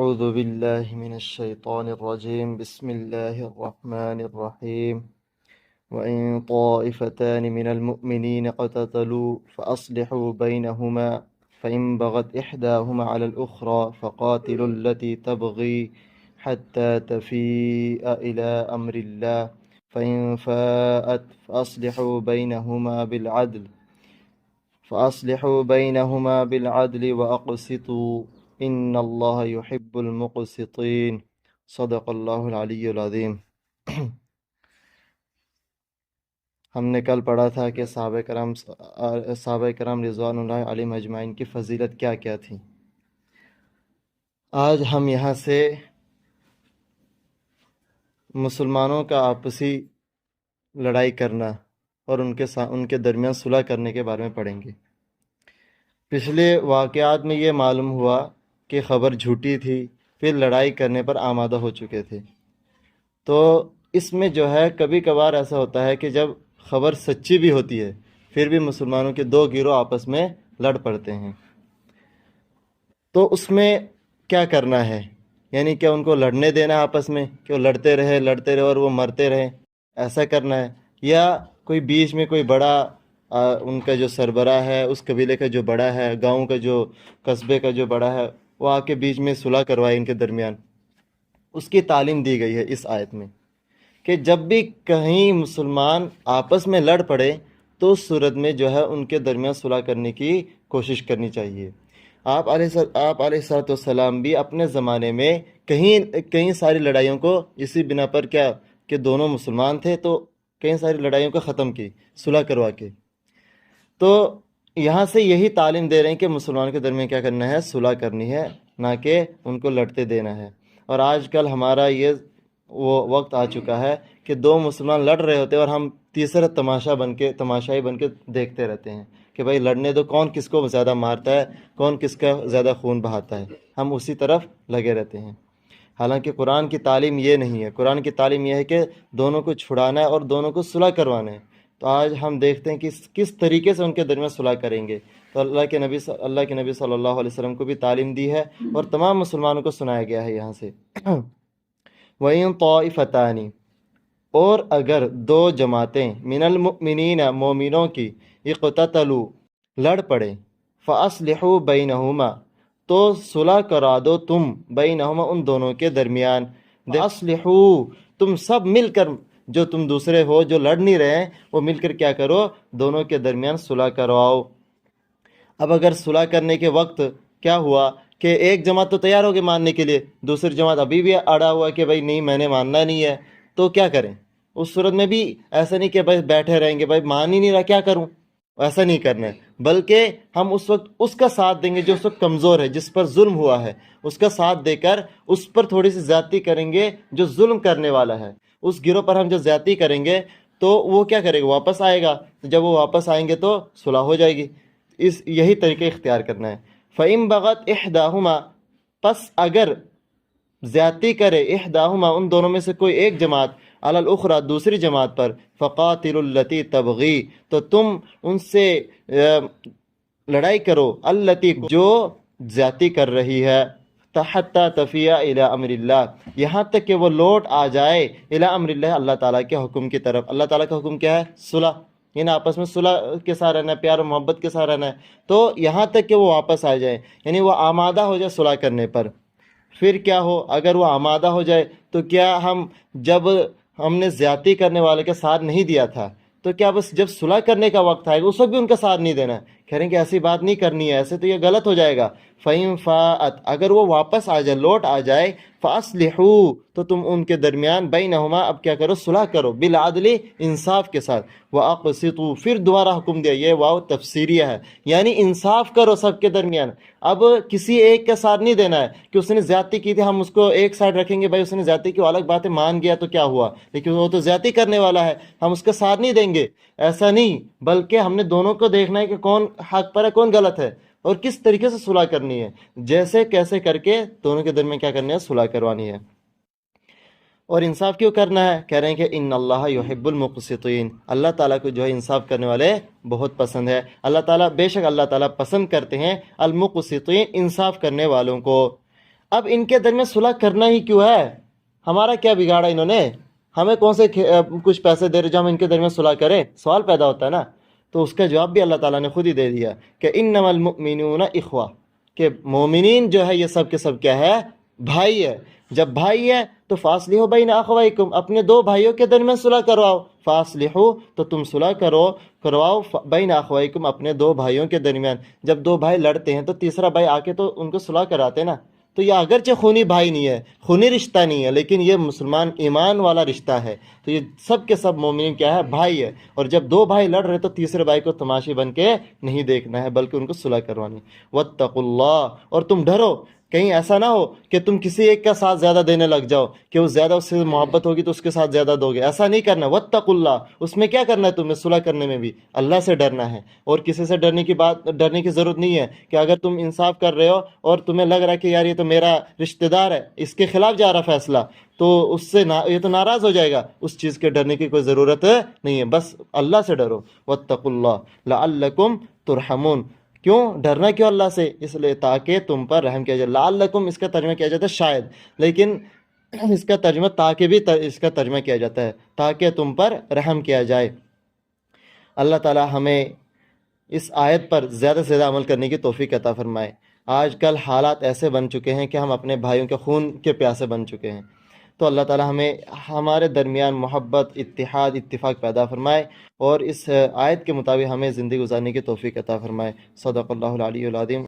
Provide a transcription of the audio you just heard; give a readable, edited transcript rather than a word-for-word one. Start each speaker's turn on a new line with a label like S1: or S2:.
S1: أعوذ بالله من الشيطان الرجيم بسم الله الرحمن الرحيم وإن طائفتان من المؤمنين اقتتلوا فأصلحوا بينهما فإن بغت إحداهما على الأخرى فقاتلوا التي تبغي حتى تفيء إلى أمر الله فإن فاءت فأصلحوا بينهما بالعدل وأقسطوا إن الله يحب المقسطين صدق اللہ العلی العظیم۔ ہم نے کل پڑھا تھا کہ صحابہ کرام رضوان اللہ علیہم اجمعین کی فضیلت کیا کیا تھی۔ آج ہم یہاں سے مسلمانوں کا آپسی لڑائی کرنا اور ان کے درمیان صلح کرنے کے بارے میں پڑھیں گے۔ پچھلے واقعات میں یہ معلوم ہوا کہ خبر جھوٹی تھی، پھر لڑائی کرنے پر آمادہ ہو چکے تھے۔ تو اس میں جو ہے کبھی کبھار ایسا ہوتا ہے کہ جب خبر سچی بھی ہوتی ہے پھر بھی مسلمانوں کے دو گروہ آپس میں لڑ پڑتے ہیں۔ تو اس میں کیا کرنا ہے؟ یعنی کہ ان کو لڑنے دینا آپس میں کہ وہ لڑتے رہے اور وہ مرتے رہے، ایسا کرنا ہے؟ یا کوئی بیچ میں کوئی بڑا ان کا جو سربراہ ہے، اس قبیلے کا جو بڑا ہے، گاؤں کا جو قصبے کا جو بڑا ہے، وہ آ کے بیچ میں صلح کروائے ان کے درمیان؟ اس کی تعلیم دی گئی ہے اس آیت میں کہ جب بھی کہیں مسلمان آپس میں لڑ پڑے تو اس صورت میں جو ہے ان کے درمیان صلح کرنے کی کوشش کرنی چاہیے۔ آپ علیہ السلام بھی اپنے زمانے میں کہیں ساری لڑائیوں کو اسی بنا پر کیا کہ دونوں مسلمان تھے تو کئی ساری لڑائیوں کو ختم کی صلح کروا کے۔ تو یہاں سے یہی تعلیم دے رہے ہیں کہ مسلمانوں کے درمیان کیا کرنا ہے؟ صلح کرنی ہے، نہ کہ ان کو لڑتے دینا ہے۔ اور آج کل ہمارا یہ وہ وقت آ چکا ہے کہ دو مسلمان لڑ رہے ہوتے ہیں اور ہم تیسرا تماشائی بن کے دیکھتے رہتے ہیں کہ بھائی لڑنے دو، کون کس کو زیادہ مارتا ہے، کون کس کا زیادہ خون بہاتا ہے، ہم اسی طرف لگے رہتے ہیں۔ حالانکہ قرآن کی تعلیم یہ نہیں ہے۔ قرآن کی تعلیم یہ ہے کہ دونوں کو چھڑانا ہے اور دونوں کو صلح کروانا ہے۔ تو آج ہم دیکھتے ہیں کہ کس طریقے سے ان کے درمیان صلح کریں گے۔ تو اللہ کے نبی صلی اللہ علیہ وسلم کو بھی تعلیم دی ہے اور تمام مسلمانوں کو سنایا گیا ہے یہاں سے۔ وَإِن طَائِفَتَانِ، اور اگر دو جماعتیں من المؤمنین، مومنوں کی، اقتتلوا، لڑ پڑے، فَأَصْلِحُوا بَيْنَهُمَا، تو صلح کرا دو تم، بینہما، ان دونوں کے درمیان۔ اصلحوا، تم سب مل کر، جو تم دوسرے ہو جو لڑ نہیں رہے ہیں، وہ مل کر کیا کرو؟ دونوں کے درمیان صلح کرواؤ۔ اب اگر صلح کرنے کے وقت کیا ہوا کہ ایک جماعت تو تیار ہوگی ماننے کے لیے، دوسری جماعت ابھی بھی اڑا ہوا کہ بھائی نہیں، میں نے ماننا نہیں ہے، تو کیا کریں؟ اس صورت میں بھی ایسا نہیں کہ بھائی بیٹھے رہیں گے، بھائی مان ہی نہیں رہا کیا کروں، ایسا نہیں کرنا ہے، بلکہ ہم اس وقت اس کا ساتھ دیں گے جو اس وقت کمزور ہے، جس پر ظلم ہوا ہے، اس کا ساتھ دے کر اس پر تھوڑی سی زیادتی کریں گے جو ظلم کرنے والا ہے۔ اس گروہ پر ہم جو زیادتی کریں گے تو وہ کیا کرے گا؟ واپس آئے گا۔ جب وہ واپس آئیں گے تو صلح ہو جائے گی۔ یہی طریقہ اختیار کرنا ہے۔ فَإِن بَغَتْ إِحْدَاهُمَا، پس اگر زیادتی کرے، احداہما، ان دونوں میں سے کوئی ایک جماعت، علی الاخری، دوسری جماعت پر، فقاتلوا التی تبغی، تو تم ان سے لڑائی کرو، التی، جو زیادتی کر رہی ہے، حتی تفیء الی امر اللہ، یہاں تک کہ وہ لوٹ آ جائے، الی امر اللہ، اللہ تعالیٰ کے حکم کی طرف۔ اللہ تعالیٰ کا حکم کیا ہے؟ صلح، یعنی آپس میں صلح کے ساتھ رہنا ہے، پیار و محبت کے ساتھ رہنا ہے۔ تو یہاں تک کہ وہ واپس آ جائیں، یعنی وہ آمادہ ہو جائے صلح کرنے پر۔ پھر کیا ہو؟ اگر وہ آمادہ ہو جائے تو کیا جب ہم نے زیادتی کرنے والے کا ساتھ نہیں دیا تھا تو کیا بس جب صلح کرنے کا وقت آئے گا اس وقت بھی ان کا ساتھ نہیں دینا ہے؟ کہہ رہے ہیں کہ ایسی بات نہیں کرنی ہے، ایسے تو یہ غلط ہو جائے گا۔ فَإِن فَاءَتْ، اگر وہ واپس آ جائے، لوٹ آ جائے، فَأَصْلِحُوا، تو تم ان کے درمیان، بینہما، اب کیا کرو؟ صلح کرو، بالعدل، انصاف کے ساتھ، وَأَقْسِطُوا، پھر دوبارہ حکم دیا، یہ واو تفسیریہ ہے، یعنی انصاف کرو سب کے درمیان۔ اب کسی ایک کا ساتھ نہیں دینا ہے کہ اس نے زیادتی کی تھی ہم اس کو ایک سائڈ رکھیں گے، بھائی اس نے زیادتی کی، الگ بات ہے، مان گیا تو کیا ہوا، لیکن وہ تو زیادتی کرنے والا ہے، ہم اس کا ساتھ نہیں دیں گے، ایسا نہیں، بلکہ ہم نے دونوں کو دیکھنا ہے کہ کون حق پر ہے، کون غلط ہے، اور کس طریقے سے صلح کرنی ہے، جیسے کیسے کر کے دونوں کے درمیان کیا کرنا ہے؟ صلح کروانی ہے۔ اور انصاف کیوں کرنا ہے؟ کہہ رہے ہیں کہ ان اللہ یحب المقسطین، اللہ تعالیٰ کو جو ہے انصاف کرنے والے بہت پسند ہے۔ اللہ تعالیٰ، بے شک اللہ تعالیٰ پسند کرتے ہیں المقسطین، انصاف کرنے والوں کو۔ اب ان کے درمیان صلح کرنا ہی کیوں ہے؟ ہمارا کیا بگاڑا انہوں نے؟ ہمیں کون سے کچھ پیسے دے رہے جو ہم ان کے درمیان صلح کریں؟ سوال پیدا ہوتا ہے نا. تو اس کا جواب بھی اللہ تعالیٰ نے خود ہی دے دیا کہ انما المؤمنون اخوہ، کہ مومنین جو ہے یہ سب کے سب کیا ہے؟ بھائی ہے. جب بھائی ہے تو فاصلحوا بین اخویکم، اپنے دو بھائیوں کے درمیان صلح کرواؤ. فاصلحوا تو تم صلح کرواؤ بین اخویکم، اپنے دو بھائیوں کے درمیان. جب دو بھائی لڑتے ہیں تو تیسرا بھائی آ کے تو ان کو صلح کراتے نا. تو یہ اگرچہ خونی بھائی نہیں ہے، خونی رشتہ نہیں ہے، لیکن یہ مسلمان ایمان والا رشتہ ہے. تو یہ سب کے سب مومنین کیا ہے؟ بھائی ہے. اور جب دو بھائی لڑ رہے تو تیسرے بھائی کو تماشی بن کے نہیں دیکھنا ہے، بلکہ ان کو صلح کروانی. واتقوا اللہ، اور تم ڈرو، کہیں ایسا نہ ہو کہ تم کسی ایک کا ساتھ زیادہ دینے لگ جاؤ کہ وہ زیادہ اس سے محبت ہوگی تو اس کے ساتھ زیادہ دو گے. ایسا نہیں کرنا. واتقوا اللہ، اس میں کیا کرنا ہے تمہیں؟ صلح کرنے میں بھی اللہ سے ڈرنا ہے. اور کسی سے ڈرنے کی ضرورت نہیں ہے کہ اگر تم انصاف کر رہے ہو اور تمہیں لگ رہا ہے کہ یار یہ تو میرا رشتہ دار ہے، اس کے خلاف جا رہا فیصلہ، تو اس سے یہ تو ناراض ہو جائے گا. اس چیز کے ڈرنے کی کوئی ضرورت نہیں ہے، بس اللہ سے ڈرو. واتقوا اللہ لعلکم ترحمون. کیوں ڈرنا؟ کیوں اللہ سے؟ اس لیے تاکہ تم پر رحم کیا جائے. لعلکم اس کا ترجمہ کیا جاتا ہے شاید، لیکن اس کا ترجمہ تاکہ بھی اس کا ترجمہ کیا جاتا ہے، تاکہ تم پر رحم کیا جائے. اللہ تعالی ہمیں اس آیت پر زیادہ سے زیادہ عمل کرنے کی توفیق عطا فرمائے. آج کل حالات ایسے بن چکے ہیں کہ ہم اپنے بھائیوں کے خون کے پیاسے بن چکے ہیں. تو اللہ تعالی ہمیں ہمارے درمیان محبت، اتحاد، اتفاق پیدا فرمائے اور اس آیت کے مطابق ہمیں زندگی گزارنے کی توفیق عطا فرمائے. صدق اللہ العلی العظیم.